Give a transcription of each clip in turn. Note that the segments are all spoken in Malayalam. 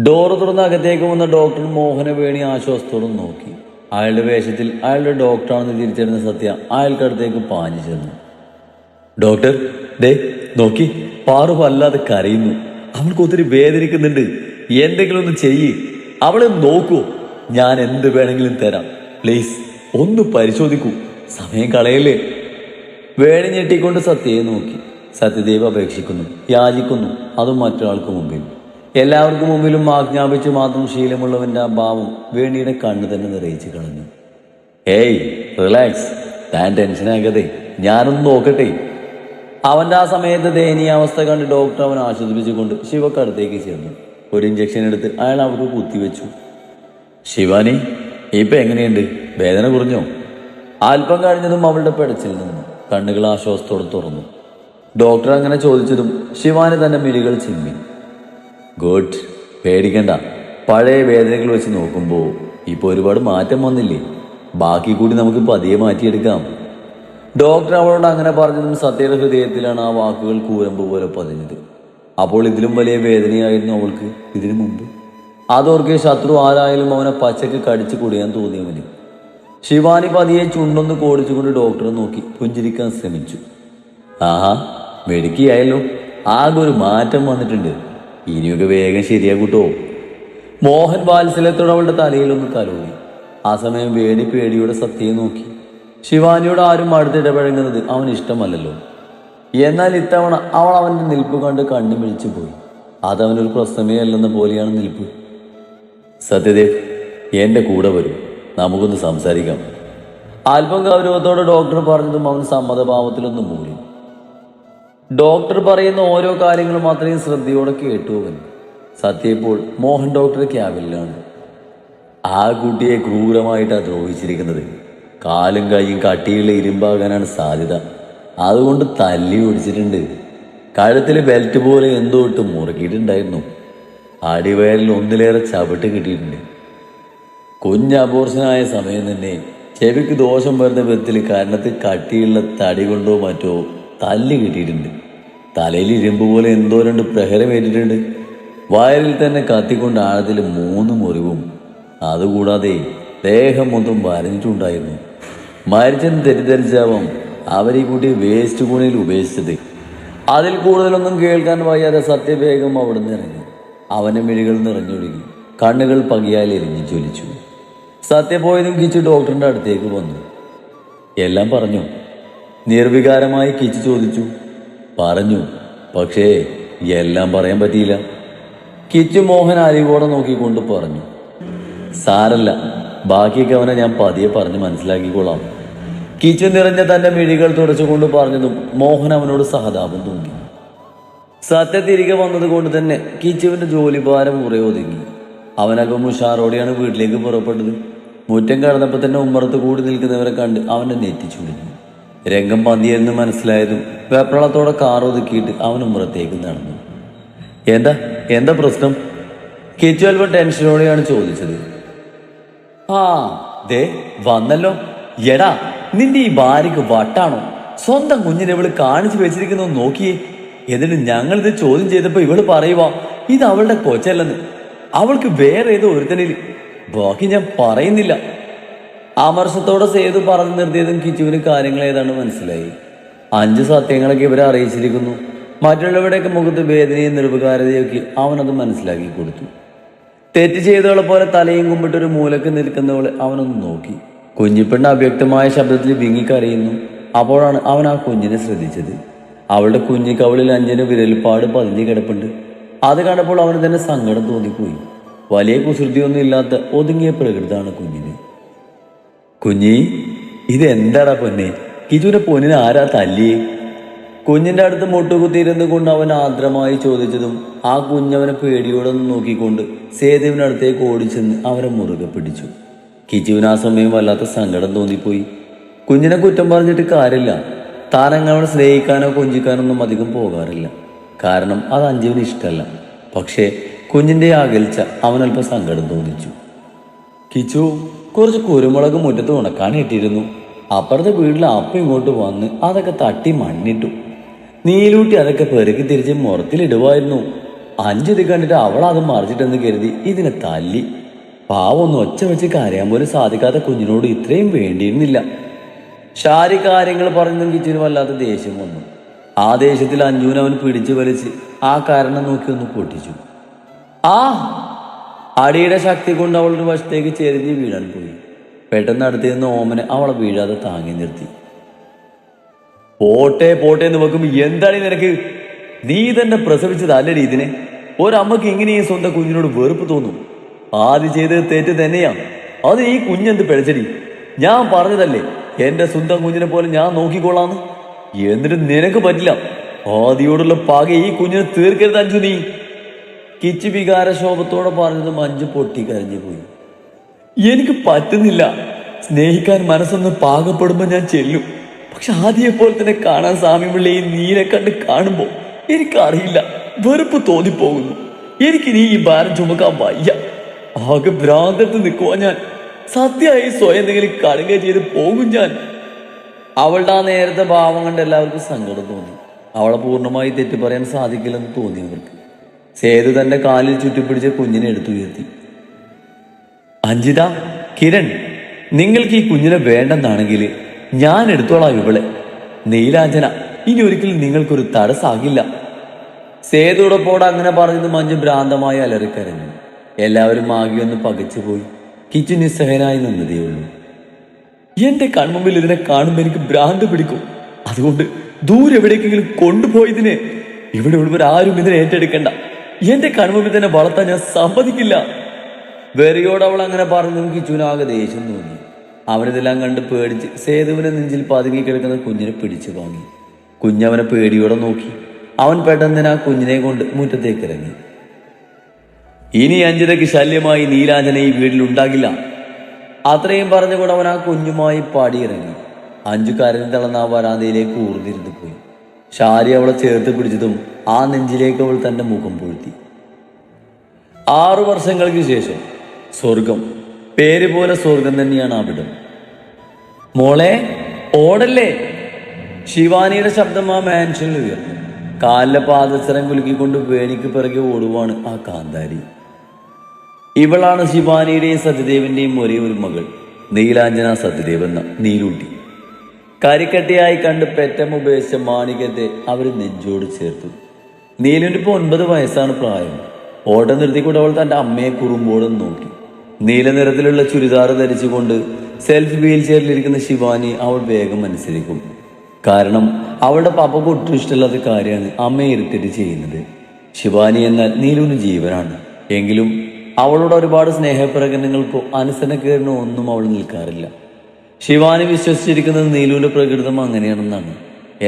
ഡോറ് തുറന്ന് അകത്തേക്ക് വന്ന ഡോക്ടർ മോഹന വേണി ആശ്വാസത്തോടെ നോക്കി. അയാളുടെ വേഷത്തിൽ അയാളുടെ ഡോക്ടറാണെന്ന് തിരിച്ചറിഞ്ഞ സത്യ അയാൾക്കടുത്തേക്ക് പാഞ്ഞു ചെന്നു. ഡോക്ടർ, ദേ നോക്കി, പാറു വല്ലാതെ കരയുന്നു. അവൾക്ക് ഒത്തിരി വേദനിക്കുന്നുണ്ട്. എന്തെങ്കിലും ഒന്ന് ചെയ്യ്. അവളെ നോക്കൂ. ഞാൻ എന്ത് വേണമെങ്കിലും തരാം. പ്ലീസ് ഒന്ന് പരിശോധിക്കൂ. സമയം കളയല്ലേ. വേണി ഞെട്ടിക്കൊണ്ട് സത്യയെ നോക്കി. സത്യദേവ് അപേക്ഷിക്കുന്നു, യാചിക്കുന്നു, അതും മറ്റൊരാൾക്ക് മുമ്പിൽ. എല്ലാവർക്കും മുമ്പിലും ആജ്ഞാപിച്ച് മാത്രം ശീലമുള്ളവന്റെ ആ ഭാവം വേണിയുടെ കണ്ണ് തന്നെ നിറയിച്ച് കളഞ്ഞു. ഏയ് റിലാക്സ്, താൻ ടെൻഷനാകതെ, ഞാനൊന്ന് നോക്കട്ടെ. അവന്റെ ആ സമയത്ത് ദയനീയാവസ്ഥ കണ്ട് ഡോക്ടർ അവൻ ആശ്വസിപ്പിച്ചുകൊണ്ട് ശിവക്കടുത്തേക്ക് ചേർന്നു. ഒരു ഇഞ്ചക്ഷൻ എടുത്ത് അയാൾ അവർക്ക് കുത്തിവെച്ചു. ശിവാനി, ഇപ്പൊ എങ്ങനെയുണ്ട്? വേദന കുറഞ്ഞോ? അല്പം കഴിഞ്ഞതും അവളുടെ പെടച്ചിൽ നിന്നു. കണ്ണുകൾ ആശ്വാസത്തോടെ തുറന്നു. ഡോക്ടർ അങ്ങനെ ചോദിച്ചതും ശിവാനി തന്റെ മിഴികൾ ചിമ്മി. ഗുഡ്, പേടിക്കണ്ട. പഴയ വേദനകൾ വെച്ച് നോക്കുമ്പോൾ ഇപ്പോൾ ഒരുപാട് മാറ്റം വന്നില്ലേ? ബാക്കി കൂടി നമുക്ക് പതിയെ മാറ്റിയെടുക്കാം. ഡോക്ടർ അവളോട് അങ്ങനെ പറഞ്ഞതും സത്യയുടെ ഹൃദയത്തിലാണ് ആ വാക്കുകൾ കൂരമ്പ് പോലെ പതിഞ്ഞത്. അപ്പോൾ ഇതിലും വലിയ വേദനയായിരുന്നു അവൾക്ക് ഇതിനു മുമ്പ്. അതോർക്കെ ശത്രു ആരായാലും അവനെ പച്ചക്ക് കടിച്ചു കുടിയാൻ തോന്നിയവന്. ശിവാനി പതിയെ ചുണ്ടൊന്ന് കോടിച്ചുകൊണ്ട് ഡോക്ടറെ നോക്കി പുഞ്ചിരിക്കാൻ ശ്രമിച്ചു. ആഹാ, മെടുക്കിയായല്ലോ. ആകെ ഒരു മാറ്റം വന്നിട്ടുണ്ട്. ഇനിയൊക്കെ വേഗം ശരിയാകൂട്ടോ. മോഹൻ വാത്സല്യത്തോടെ അവളുടെ തലയിലൊന്ന് തലോടി. ആ സമയം വേണി പേടിയോടെ സത്യയെ നോക്കി. ശിവാനിയോട് ആരും അടുത്തിടപഴകുന്നത് അവന് ഇഷ്ടമല്ലല്ലോ. എന്നാൽ ഇത്തവണ അവൾ അവന്റെ നിൽപ്പ് കണ്ട് കണ്ണു മിഴിച്ചു പോയി. അതവനൊരു പ്രശ്നമേ അല്ലെന്ന പോലെയാണ് നിൽപ്പ്. സത്യദേവ്, എന്റെ കൂടെ വരും, നമുക്കൊന്ന് സംസാരിക്കാം. അല്പം ഗൗരവത്തോടെ ഡോക്ടർ പറഞ്ഞതും അവൻ സമ്മതഭാവത്തിലൊന്ന് മൂടി. ഡോക്ടർ പറയുന്ന ഓരോ കാര്യങ്ങളും അത്രയും ശ്രദ്ധയോടെ കേട്ടു അവൻ. സത്യ ഇപ്പോൾ മോഹൻ ഡോക്ടറുടെ ക്യാബിനിലാണ്. ആ കുട്ടിയെ ക്രൂരമായിട്ടാണ് ദ്രോഹിച്ചിരിക്കുന്നത്. കാലും കൈയും കട്ടിയുള്ള ഇരുമ്പാകാനാണ് സാധ്യത. അതുകൊണ്ട് തല്ലി ഓടിച്ചിട്ടുണ്ട്. കഴുത്തിൽ ബെൽറ്റ് പോലെ എന്തോ ഇട്ട് മുറുക്കിയിട്ടുണ്ടായിരുന്നു. അടിവയറിൽ ഒന്നിലേറെ ചവിട്ട് കിട്ടിയിട്ടുണ്ട്. കുഞ്ഞ് അബോർഷനായ സമയം തന്നെ ചെവിക്ക് ദോഷം വരുന്ന വിധത്തിൽ കാരണത്തിൽ കട്ടിയുള്ള തടി കൊണ്ടോ മറ്റോ തല്ലി കിട്ടിയിട്ടുണ്ട്. തലയിൽ ഇരുമ്പ് പോലെ എന്തോ 2 പ്രഹരം ഏറ്റിട്ടുണ്ട്. വയറിൽ തന്നെ കത്തിക്കൊണ്ട് ആഴത്തിൽ 3 മുറിവും. അതുകൂടാതെ ദേഹം മൊത്തം വരഞ്ഞിട്ടുണ്ടായിരുന്നു. മരിച്ചെന്ന് തെറ്റിദ്ധരിച്ചാവും അവരെ കൂട്ടി വേസ്റ്റ് കൂണിയിൽ ഉപേക്ഷിച്ചത്. അതിൽ കൂടുതലൊന്നും കേൾക്കാൻ വയ്യാതെ സത്യവേഗം അവിടെ നിന്ന് ഇറങ്ങി. അവന്റെ മിഴികൾ നിറഞ്ഞൊഴുകി, കണ്ണുകൾ പകിയാൽ എരിഞ്ഞു ജ്വലിച്ചു. സത്യ പോയതും കിച്ചു ഡോക്ടറിന്റെ അടുത്തേക്ക് വന്നു. എല്ലാം പറഞ്ഞു? നിർവികാരമായി കിച്ചു ചോദിച്ചു. പറഞ്ഞു, പക്ഷേ എല്ലാം പറയാൻ പറ്റിയില്ല. കിച്ചു മോഹൻ അരിവോടെ നോക്കിക്കൊണ്ട് പറഞ്ഞു. സാരല്ല, ബാക്കിയൊക്കെ അവനെ ഞാൻ പതിയെ പറഞ്ഞ് മനസ്സിലാക്കിക്കൊള്ളാം. കിച്ചു നിറഞ്ഞ തന്റെ മിഴികൾ തുടച്ചുകൊണ്ട് പറഞ്ഞതും മോഹൻ അവനോട് സഹതാപം തോന്നി. സത്യ തിരികെ വന്നതുകൊണ്ട് തന്നെ കിച്ചുവിന്റെ ജോലിഭാരം കുറെ ഒതുങ്ങി. അവനല്പം ഉഷാറോടെയാണ് വീട്ടിലേക്ക് പുറപ്പെട്ടത്. മുറ്റം കടന്നപ്പോൾ തന്നെ ഉമ്മറത്ത് കൂടി നിൽക്കുന്നവരെ കണ്ട് അവന്റെ നെറ്റി ചുളിഞ്ഞു. രംഗം പന്തിയെന്ന് മനസ്സിലായതും വെപ്രളത്തോടെ കാർ ഒതുക്കിയിട്ട് അവൻ ഉമ്മറത്തേക്ക് നടന്നു. എന്താ എന്താ പ്രശ്നം? കിച്ചു അല്പം ടെൻഷനോടെയാണ് ചോദിച്ചത്. ആ ദേ വന്നല്ലോ. എടാ, നിന്റെ ഈ ഭാര്യക്ക് വട്ടാണോ? സ്വന്തം കുഞ്ഞിനെ ഇവള് കാണിച്ചു വെച്ചിരിക്കുന്നത് നോക്കിയേ. എന്നിട്ട് ഞങ്ങളിത് ചോദ്യം ചെയ്തപ്പോ ഇവള് പറയുവാ ഇത് അവളുടെ കൊച്ചല്ലെന്ന്. അവൾക്ക് വേറെ ഏതോ ഒരുത്തനിൽ. ബാക്കി ഞാൻ പറയുന്നില്ല. അമർഷത്തോടെ സേതു പറഞ്ഞു നിർത്തിയതും കിച്ചുവിന് കാര്യങ്ങൾ ഏതാണ്ട് മനസ്സിലായി. 5 സത്യങ്ങളൊക്കെ ഇവരെ അറിയിച്ചിരിക്കുന്നു. മറ്റുള്ളവരുടെയൊക്കെ മുഖത്ത് വേദനയും നിർവികാരതയൊക്കെ അവനത് മനസ്സിലാക്കി കൊടുത്തു. തെറ്റ് ചെയ്തവളെ പോലെ തലയും കുമ്പിട്ടൊരു മൂലക്ക് നിൽക്കുന്നവളെ അവനൊന്ന് നോക്കി. കുഞ്ഞിപ്പെണ്ണ് അവ്യക്തമായ ശബ്ദത്തിൽ വിങ്ങിക്കരയുന്നു. അപ്പോഴാണ് അവൻ ആ കുഞ്ഞിനെ ശ്രദ്ധിച്ചത്. അവളുടെ കുഞ്ഞിക്കവളിൽ 5 വിരൽപ്പാട് പതിഞ്ഞു കിടപ്പുണ്ട്. അത് കണ്ടപ്പോൾ അവന് തന്നെ സങ്കടം തോന്നിപ്പോയി. വലിയ കുസൃതിയൊന്നും ഇല്ലാത്ത ഒതുങ്ങിയ പ്രകൃതാണ് കുഞ്ഞിന്. കുഞ്ഞി, ഇതെന്താടാ പൊന്നെ? കിച്ചുവിന്റെ പൊന്നിന് ആരാ തല്ലിയേ? കുഞ്ഞിന്റെ അടുത്ത് മുട്ടുകുത്തിയിരുന്നു കൊണ്ട് അവൻ ആർദ്രമായി ചോദിച്ചതും ആ കുഞ്ഞവനെ പേടിയോടെ നോക്കിക്കൊണ്ട് സേതുവിനടുത്തേക്ക് ഓടിച്ചെന്ന് അവരെ മുറുകെ പിടിച്ചു. കിച്ചുവിന് ആ സമയം വല്ലാത്ത സങ്കടം തോന്നിപ്പോയി. കുഞ്ഞിനെ കുറ്റം പറഞ്ഞിട്ട് കാര്യമില്ല. താനങ്ങനെ സ്നേഹിക്കാനോ കൊഞ്ചിക്കാനൊന്നും അധികം പോകാറില്ല. കാരണം അത് അഞ്ജുവിന് ഇഷ്ടമല്ല. പക്ഷേ കുഞ്ഞിന്റെ അകൽച്ച അവനല്പം സങ്കടം തോന്നിച്ചു. കിച്ചു കുറച്ച് കുരുമുളക് മുറ്റത്ത് ഉണക്കാൻ ഇട്ടിരുന്നു. അപ്പുറത്തെ വീട്ടിൽ അപ്പം ഇങ്ങോട്ട് വന്ന് അതൊക്കെ തട്ടി മണ്ണിട്ടു. നീലൂട്ടി അതൊക്കെ പെറുക്കി തിരിച്ച് മുറത്തിലിടുവായിരുന്നു. അഞ്ചിത് കണ്ടിട്ട് അവളത് മറിച്ചിട്ടെന്ന് കരുതി ഇതിനെ തല്ലി. പാവൊന്ന് ഒച്ച വെച്ച് കരയാൻ പോലും സാധിക്കാത്ത കുഞ്ഞിനോട് ഇത്രയും വേണ്ടിയിരുന്നില്ല. ഷാരി കാര്യങ്ങൾ പറഞ്ഞതും കിച്ചിന് വല്ലാത്ത ദേഷ്യം വന്നു. ആ ദേഷ്യത്തിൽ അഞ്ജുവിനെ അവൻ പിടിച്ചു വലിച്ച് ആ കാരണം നോക്കി ഒന്ന് പൊട്ടിച്ചു. ആ അടിയുടെ ശക്തി കൊണ്ട് അവളൊരു വശത്തേക്ക് ചെരിഞ്ഞ് വീഴാൻ പോയി. പെട്ടെന്ന് അടുത്ത് നിന്ന് ഓമനെ അവളെ വീഴാതെ താങ്ങി നിർത്തി. പോട്ടെ പോട്ടെ എന്ന് വെക്കുമ്പോ എന്താണ് നിനക്ക്? നീ തന്നെ പ്രസവിച്ചതല്ലേ ഇതിനെ? ഒരമ്മക്ക് ഇങ്ങനെയും സ്വന്തം കുഞ്ഞിനോട് വെറുപ്പ് തോന്നും. ആദ്യം ചെയ്തത് തെറ്റ് തന്നെയാ. അത് ഈ കുഞ്ഞെന്ത് പിഴച്ചടി? ഞാൻ പറഞ്ഞതല്ലേ എന്റെ സ്വന്തം കുഞ്ഞിനെ പോലെ ഞാൻ നോക്കിക്കൊള്ളാന്ന്. എന്നിട്ട് നിനക്ക് പറ്റില്ല. ആദിയോടുള്ള പക ഈ കുഞ്ഞിനെ തീർക്കരുത് അഞ്ജു നീ. കിച്ചു വികാരശോഭത്തോടെ പറഞ്ഞത് മഞ്ജു പൊട്ടി കരഞ്ഞു പോയി. എനിക്ക് പറ്റുന്നില്ല. സ്നേഹിക്കാൻ മനസ്സൊന്ന് പാകപ്പെടുമ്പോ ഞാൻ ചെല്ലും. പക്ഷെ ആദ്യയെ പോലെ തന്നെ കാണാൻ സാമ്യമുള്ള ഈ നീനെ കണ്ട് കാണുമ്പോ എനിക്കറിയില്ല, വെറുപ്പ് തോന്നിപ്പോകുന്നു. എനിക്കിനി ഈ ഭാരം ചുമക്കാൻ വയ്യ. ആകെ ഭ്രാന്തത്ത് നിൽക്കുവാ ഞാൻ. സത്യമായി സ്വയം എന്തെങ്കിലും കടുക ചെയ്ത് പോകും ഞാൻ. അവളുടെ ആ നേരത്തെ ഭാവം കണ്ട് എല്ലാവർക്കും സങ്കടം തോന്നി. അവളെ പൂർണ്ണമായി തെറ്റു പറയാൻ സാധിക്കില്ലെന്ന് തോന്നിയവർക്ക് സേതു തന്റെ കാലിൽ ചുറ്റിപ്പിടിച്ച കുഞ്ഞിനെ എടുത്തുയർത്തി. അഞ്ജിത, കിരൺ, നിങ്ങൾക്ക് ഈ കുഞ്ഞിനെ വേണ്ടെന്നാണെങ്കിൽ ഞാൻ എടുത്തോളാം ഇവളെ. നീലാഞ്ജന, ഇനി ഒരിക്കലും നിങ്ങൾക്കൊരു തടസ്സാകില്ല. സേതുടപ്പോടെ അങ്ങനെ പറഞ്ഞത് മഞ്ജു ഭ്രാന്തമായി അലറിക്കരഞ്ഞു. എല്ലാവരും ആകെയൊന്ന് പകച്ചുപോയി. കിച്ചു നിസ്സഹനായി നിന്നതേയുള്ളൂ. എന്റെ കൺമുമ്പിൽ ഇതിനെ കാണുമ്പോൾ എനിക്ക് ഭ്രാന്ത് പിടിക്കും. അതുകൊണ്ട് ദൂരെ എവിടേക്കെങ്കിലും കൊണ്ടുപോയതിനെ ഇവിടെ ഉള്ളവരാരും ഇതിനെ ഏറ്റെടുക്കണ്ട. എന്റെ കൺമുമ്പിൽ തന്നെ വളർത്താൻ ഞാൻ സമ്മതിക്കില്ല. വെറിയോട് അവൾ അങ്ങനെ പറഞ്ഞു. കിച്ചുവിനാകെ ദേഷ്യം തോന്നി. അവനിതെല്ലാം കണ്ട് പേടിച്ച് സേതുവിനെ നെഞ്ചിൽ പതുങ്ങി കിടക്കുന്ന കുഞ്ഞിനെ പിടിച്ചു വാങ്ങി. കുഞ്ഞവനെ പേടിയോടെ നോക്കി. അവൻ പെട്ടെന്ന് ആ കുഞ്ഞിനെ കൊണ്ട് മുറ്റത്തേക്ക് ഇറങ്ങി. ഇനി അഞ്ജിതയ്ക്ക് ശല്യമായി നീലാഞ്ജന ഈ വീട്ടിൽ ഉണ്ടാകില്ല. അത്രയും പറഞ്ഞുകൊണ്ട് അവൻ ആ കുഞ്ഞുമായി പാടിയിറങ്ങി. അഞ്ചു കരഞ്ഞു തളർന്ന ആ വരാന്തയിലേക്ക് ഊർന്നിരുന്നു പോയി. ഷാരി അവളെ ചേർത്ത് പിടിച്ചതും ആ നെഞ്ചിലേക്ക് അവൾ തന്റെ മുഖം പൊഴുത്തി. 6 വർഷങ്ങൾക്ക് ശേഷം സ്വർഗം. പേര് പോലെ സ്വർഗം തന്നെയാണ് അവിടം. മോളെ ഓടല്ലേ. ശിവാനിയുടെ ശബ്ദം ആ മാൻഷനിൽ ഉയർന്നു. കാലിലെ പാദസരം കുലുക്കിക്കൊണ്ട് വേണിക്ക് പിറകെ ഓടുവാണ് ആ കാന്താരി. ഇവളാണ് ശിവാനിയുടെയും സത്യദേവിന്റെയും ഒരേ ഒരു മകൾ, നീലാഞ്ജന സത്യദേവ് എന്ന നീലൂട്ടി. കരിക്കട്ടിയായി കണ്ട് പെറ്റമ്മ ഉപേക്ഷിച്ച മാണിക്യത്തെ അവർ നെഞ്ചോട് ചേർത്തു. നീലുവിൻ്റെ ഇപ്പോൾ 9 വയസ്സാണ് പ്രായം. ഓട്ടം നിർത്തിക്കൊണ്ട് അവൾ തൻ്റെ അമ്മയെ കുറുമ്പോടും നോക്കി. നീല നിറത്തിലുള്ള ചുരിദാർ ധരിച്ചുകൊണ്ട് സെൽഫ് വീൽ ചെയറിലിരിക്കുന്ന ശിവാനി അവൾ വേഗം അനുസരിക്കും. കാരണം അവളുടെ പാപ്പക്ക് ഒട്ടും ഇഷ്ടമില്ലാത്ത കാര്യമാണ് അമ്മയെ ഇറിറ്റേറ്റ് ചെയ്യുന്നത്. ശിവാനി എന്നാൽ നീലുവിന് ജീവനാണ്. എങ്കിലും അവളോട് ഒരുപാട് സ്നേഹപ്രകടനങ്ങൾക്കോ അനുസരണക്കേടിനോ ഒന്നും അവൾ നിൽക്കാറില്ല. ശിവാനി വിശ്വസിച്ചിരിക്കുന്നത് നീലുവിന്റെ പ്രകൃതം അങ്ങനെയാണെന്നാണ്.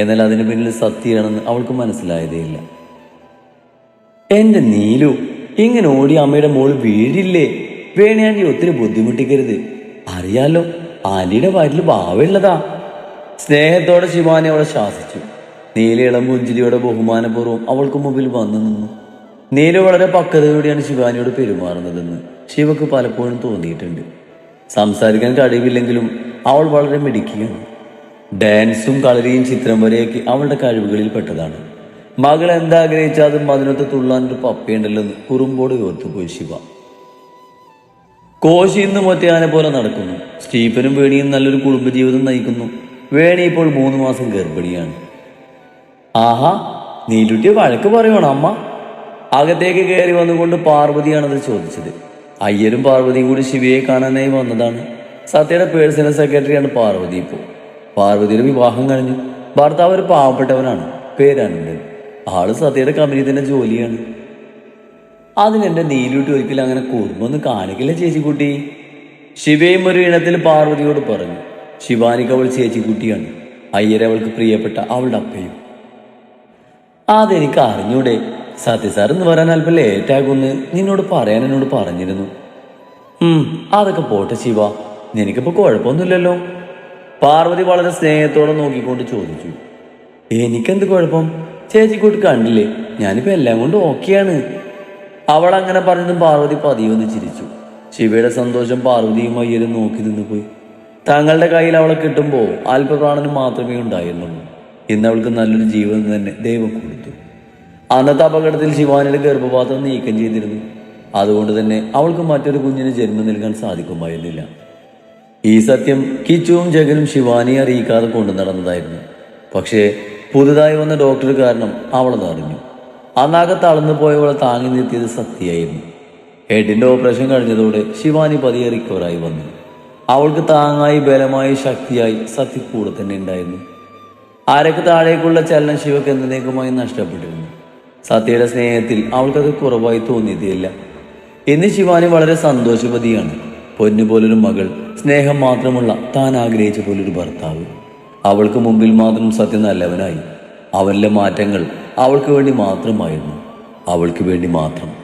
എന്നാൽ അതിന് പിന്നിൽ സത്യമാണെന്ന് അവൾക്ക് മനസ്സിലായതേയില്ല. എന്റെ നീലു, ഇങ്ങനെ ഓടി അമ്മയുടെ മോള് വീഴില്ലേ? വേണയാണ്ടി ഒത്തിരി ബുദ്ധിമുട്ടിക്കരുത്. അറിയാലോ, ആന്റിയുടെ വയറ്റിൽ ഭാവമുള്ളതാ. സ്നേഹത്തോടെ ശിവാനി അവളെ ശാസിച്ചു. നീല ഇളം പുഞ്ചിരിയോടെ ബഹുമാനപൂർവ്വം അവൾക്ക് മുമ്പിൽ വന്നു നിന്നു. നീല വളരെ പക്വതയോടെയാണ് ശിവാനിയോട് പെരുമാറുന്നതെന്ന് ശിവക്ക് പലപ്പോഴും തോന്നിയിട്ടുണ്ട്. സംസാരിക്കാൻ കഴിവില്ലെങ്കിലും അവൾ വളരെ മിടുക്കിയാണ്. ഡാൻസും കളരിയും ചിത്രം വരെയൊക്കെ അവളുടെ കഴിവുകളിൽ പെട്ടതാണ്. മകൾ എന്താഗ്രഹിച്ചാലും അതിനൊത്ത് തുള്ളാനൊരു പപ്പയുണ്ടല്ലോ എന്ന് കുറുമ്പോട് ഓർത്തുപോയി ശിവ. കോശി ഇന്ന് മൊറ്റയാനെ പോലെ നടക്കുന്നു. സ്റ്റീഫനും വേണിയും നല്ലൊരു കുടുംബജീവിതം നയിക്കുന്നു. വേണി ഇപ്പോൾ 3 മാസം ഗർഭിണിയാണ്. ആഹാ, നീലുട്ടിയെ വഴക്ക് പറയണോ അമ്മ? അകത്തേക്ക് കയറി വന്നുകൊണ്ട് പാർവതിയാണത് ചോദിച്ചത്. അയ്യരും പാർവതിയും കൂടി ശിവയെ കാണാനായി വന്നതാണ്. സത്യയുടെ പേഴ്സണൽ സെക്രട്ടറിയാണ് പാർവതി. ഇപ്പോൾ പാർവതിയുടെ വിവാഹം കഴിഞ്ഞു. ഭർത്താവ് ഒരു പാവപ്പെട്ടവനാണ്, പേരാനന്ദൻ. ആള് സത്യയുടെ കമ്പനി തന്നെ ജോലിയാണ്. അതിനെന്റെ നീലൂട്ടി ഒരിക്കലും അങ്ങനെ കുറുമ്പൊന്നും കാണിക്കില്ല ചേച്ചിക്കുട്ടി. ശിവയും ഒരു ഇനത്തിൽ പാർവതിയോട് പറഞ്ഞു. ശിവാനിക്ക് അവൾ ചേച്ചിക്കുട്ടിയാണ്. അയ്യരെ അവൾക്ക് പ്രിയപ്പെട്ട അവളുടെ അപ്പയും. അതെനിക്ക് അറിഞ്ഞൂടെ. സത്യസാർ എന്ന് പറയാൻ അല്പം ലേറ്റാകുമെന്ന് നിന്നോട് പറയാൻ എന്നോട് പറഞ്ഞിരുന്നു. അതൊക്കെ പോട്ടെ ശിവ, നിനക്കിപ്പോ കുഴപ്പമൊന്നുമില്ലല്ലോ. പാർവതി വളരെ സ്നേഹത്തോടെ നോക്കിക്കൊണ്ട് ചോദിച്ചു. എനിക്കെന്ത് കുഴപ്പം? ചേച്ചിക്കൂട്ടി കണ്ടില്ലേ, ഞാനിപ്പോ എല്ലാം കൊണ്ട് ഓക്കെയാണ്. അവൾ അങ്ങനെ പറഞ്ഞതും പാർവതി പതിയൊന്ന് ചിരിച്ചു. ശിവയുടെ സന്തോഷം പാർവതിയും അയ്യരും നോക്കി നിന്ന് പോയി. തങ്ങളുടെ കയ്യിൽ അവളെ കിട്ടുമ്പോൾ അല്പപ്രാണന് മാത്രമേ ഉണ്ടായിരുന്നുള്ളൂ. ഇന്ന് അവൾക്ക് നല്ലൊരു ജീവിതം തന്നെ ദൈവം കൊടുത്തു. അന്നത്തെ അപകടത്തിൽ ശിവാനിയുടെ ഗർഭപാത്രം നീക്കം ചെയ്തിരുന്നു. അതുകൊണ്ട് തന്നെ അവൾക്ക് മറ്റൊരു കുഞ്ഞിന് ജന്മം നൽകാൻ സാധിക്കുമായിരുന്നില്ല. ഈ സത്യം കിച്ചുവും ജഗനും ശിവാനിയെ അറിയിക്കാതെ കൊണ്ടു നടന്നതായിരുന്നു. പക്ഷേ പുതുതായി വന്ന ഡോക്ടർ കാരണം അവളത് അറിഞ്ഞു. അന്നാകെ തളർന്നു പോയവളെ താങ്ങി നിർത്തിയത് സത്യയായിരുന്നു. ഹെഡിന്റെ ഓപ്പറേഷൻ കഴിഞ്ഞതോടെ ശിവാനി പതിയെ റിക്കവറായി വന്നു. അവൾക്ക് താങ്ങായി ബലമായി ശക്തിയായി സത്യ കൂടെ തന്നെ ഉണ്ടായിരുന്നു. അരക്ക് താഴേക്കുള്ള ചലനം ശിവക്ക് എന്നേക്കുമായി നഷ്ടപ്പെട്ടിരുന്നു. സത്യയുടെ സ്നേഹത്തിൽ അവൾക്കത് കുറവായി തോന്നിയതേയില്ല. ഇന്ന് ശിവാനി വളരെ സന്തോഷവതിയാണ്. പൊന്നുപോലൊരു മകൾ, സ്നേഹം മാത്രമുള്ള താൻ ആഗ്രഹിച്ച പോലൊരു ഭർത്താവ്. അവൾക്ക് മുമ്പിൽ മാത്രം സത്യം നല്ലവനായി. അവനിലെ മാറ്റങ്ങൾ അവൾക്ക് വേണ്ടി മാത്രമായിരുന്നു. അവൾക്ക് വേണ്ടി മാത്രം.